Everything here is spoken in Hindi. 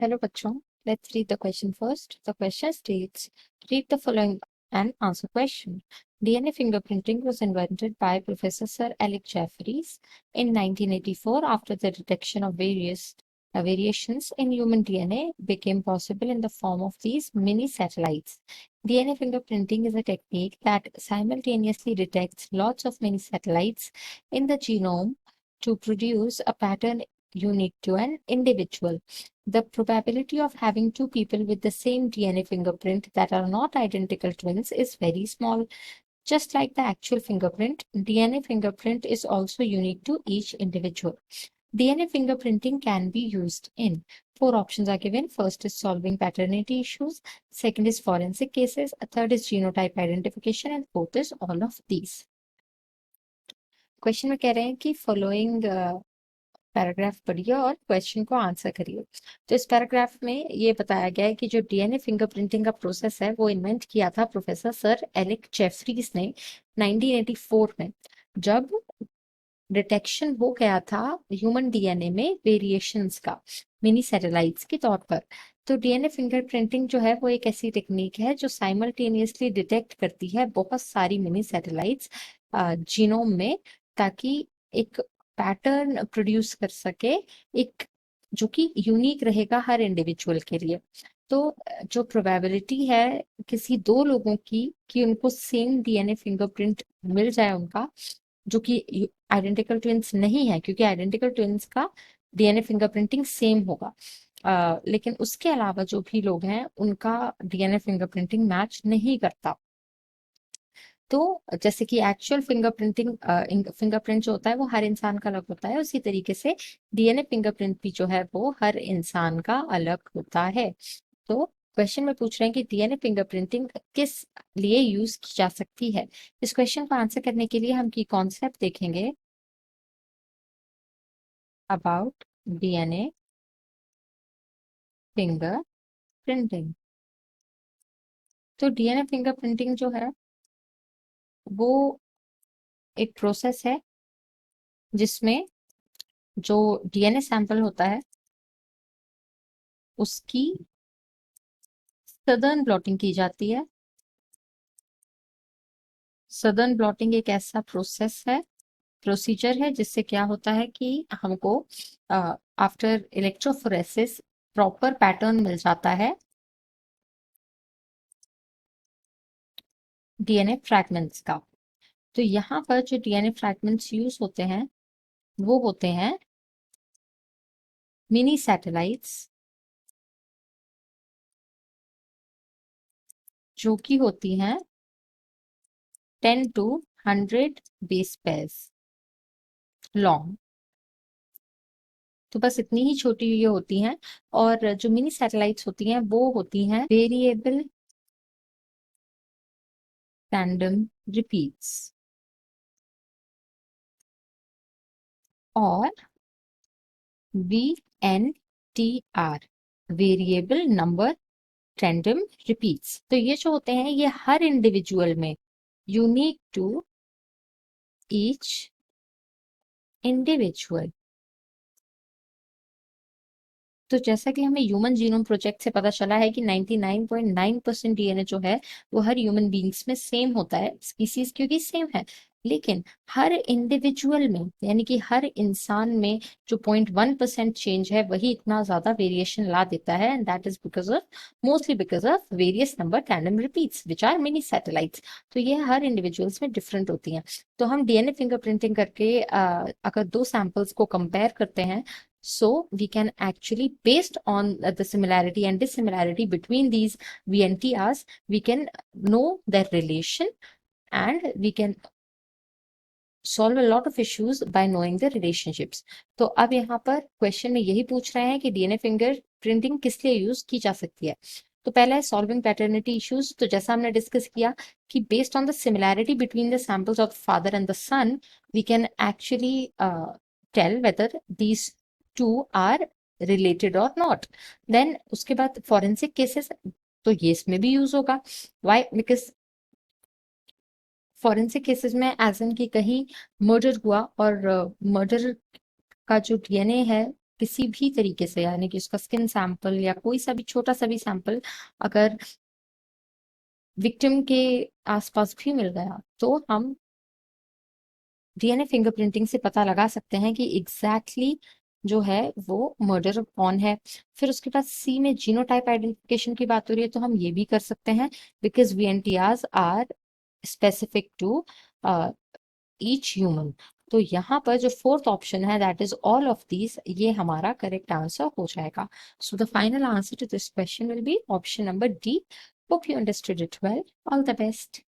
Hello, bachon. Let's read the question first. The question states, read the following and answer question. DNA fingerprinting was invented by Professor Sir Alec Jeffreys in 1984 after the detection of various variations in human DNA became possible in the form of these mini satellites. DNA fingerprinting is a technique that simultaneously detects lots of mini satellites in the genome to produce a pattern unique to an individual. The probability of having two people with the same DNA fingerprint that are not identical twins is very small. Just like the actual fingerprint, DNA fingerprint is also unique to each individual. DNA fingerprinting can be used in four options are given. First is solving paternity issues, second is forensic cases, a third is genotype identification, and fourth is all of these. Question में कह रहे हैं कि फॉलोइंग पैराग्राफ पढ़िए और क्वेश्चन को आंसर करिए। तो इस पैराग्राफ में ये बताया गया है कि जो डीएनए फिंगरप्रिंटिंग का प्रोसेस है वो इन्वेंट किया था प्रोफेसर सर एलेक जेफरीज ने 1984 में, जब डिटेक्शन हो गया था ह्यूमन डीएनए में वेरिएशंस का मिनी सैटेलाइट्स के तौर पर। तो डीएनए फिंगरप्रिंटिंग जो है वो एक ऐसी टेक्निक है जो साइमल्टेनियसली डिटेक्ट करती है बहुत सारी मिनी सैटेलाइट्स जीनोम में, ताकि एक पैटर्न प्रोड्यूस कर सके, एक जो कि यूनिक रहेगा हर इंडिविजुअल के लिए। तो जो प्रोबेबिलिटी है किसी दो लोगों की कि उनको सेम डीएनए फिंगरप्रिंट मिल जाए उनका, जो कि आइडेंटिकल ट्विंस नहीं है, क्योंकि आइडेंटिकल ट्विंस का डीएनए फिंगरप्रिंटिंग सेम होगा, लेकिन उसके अलावा जो भी लोग हैं उनका डीएनए फिंगरप्रिंटिंग मैच नहीं करता। तो जैसे कि एक्चुअल फिंगरप्रिंट जो होता है वो हर इंसान का अलग होता है, उसी तरीके से डीएनए फिंगरप्रिंट भी जो है वो हर इंसान का अलग होता है। तो क्वेश्चन में पूछ रहे हैं कि डीएनए फिंगरप्रिंटिंग किस लिए यूज की जा सकती है। इस क्वेश्चन को आंसर करने के लिए हम की कॉन्सेप्ट देखेंगे अबाउट डीएनए फिंगरप्रिंटिंग। तो डीएनए फिंगरप्रिंटिंग जो है वो एक प्रोसेस है जिसमें जो डीएनए सैंपल होता है उसकी सदर्न ब्लॉटिंग की जाती है। सदर्न ब्लॉटिंग एक ऐसा प्रोसीजर है जिससे क्या होता है कि हमको आफ्टर इलेक्ट्रोफोरेसिस प्रॉपर पैटर्न मिल जाता है डीएनए फ्रैगमेंट्स का। तो यहाँ पर जो डीएनए फ्रैगमेंट्स यूज होते हैं वो होते हैं मिनी सैटेलाइट्स, जो कि होती हैं 10 to 100 बेस पेयर्स लॉन्ग। तो बस इतनी ही छोटी ये होती हैं, और जो मिनी सैटेलाइट्स होती हैं वो होती हैं वेरिएबल रैंडम रिपीट्स और VNTR, variable number random repeats. तो ये जो होते हैं ये हर इंडिविजुअल में यूनिक टू ईच इंडिविजुअल। तो जैसा कि हमें ह्यूमन जीनोम प्रोजेक्ट से पता चला है कि 99.9% डीएनए जो है वो हर ह्यूमन बींग्स में सेम होता है, स्पीसीज क्योंकि सेम है, लेकिन हर इंडिविजुअल में यानी कि हर इंसान में जो 0.1% चेंज है वही इतना ज्यादा वेरिएशन ला देता है, and that is mostly because of various number random repeats which are mini satellites. तो ये हर इंडिविजुअल्स में डिफरेंट होती हैं। तो हम डीएनए फिंगरप्रिंटिंग करके अगर दो सैंपल्स को कंपेयर करते हैं, so we can actually, based on the similarity and dissimilarity between these VNTRs, we can know their relation and we can solve a lot of issues by knowing the relationships. तो अब यहाँ पर क्वेश्चन में यही पूछ रहे हैं कि डीएनए फिंगर प्रिंटिंग किस लिए यूज की जा सकती है। तो पहला है सॉल्विंग पैटर्निटी इश्यूज। तो जैसा हमने डिस्कस किया कि based on the similarity between the samples of father and the son we can actually tell whether these two are related और नॉट। देन उसके बाद फॉरेंसिक केसेस, तो ये इसमें भी यूज होगा। वाई? बिकॉज फॉरेंसिक केसेस में एज इन की कहीं मर्डर हुआ और मर्डर का जो डीएनए है किसी भी तरीके से, यानी कि उसका स्किन सैंपल या कोई सा भी छोटा सा भी सैंपल अगर विक्टिम के आसपास भी मिल गया तो हम डीएनए फिंगरप्रिंटिंग से पता लगा सकते हैं कि एग्जैक्टली जो है वो मर्डर कौन है। फिर उसके बाद सी में जीनोटाइप आइडेंटिफिकेशन की बात हो रही है, तो हम ये भी कर सकते हैं because VNTRs are specific to each human. तो यहाँ पर जो फोर्थ ऑप्शन है that is all of these, ये हमारा करेक्ट आंसर हो जाएगा। So the final answer to this question will be option number D. Hope you understood it well. All the best.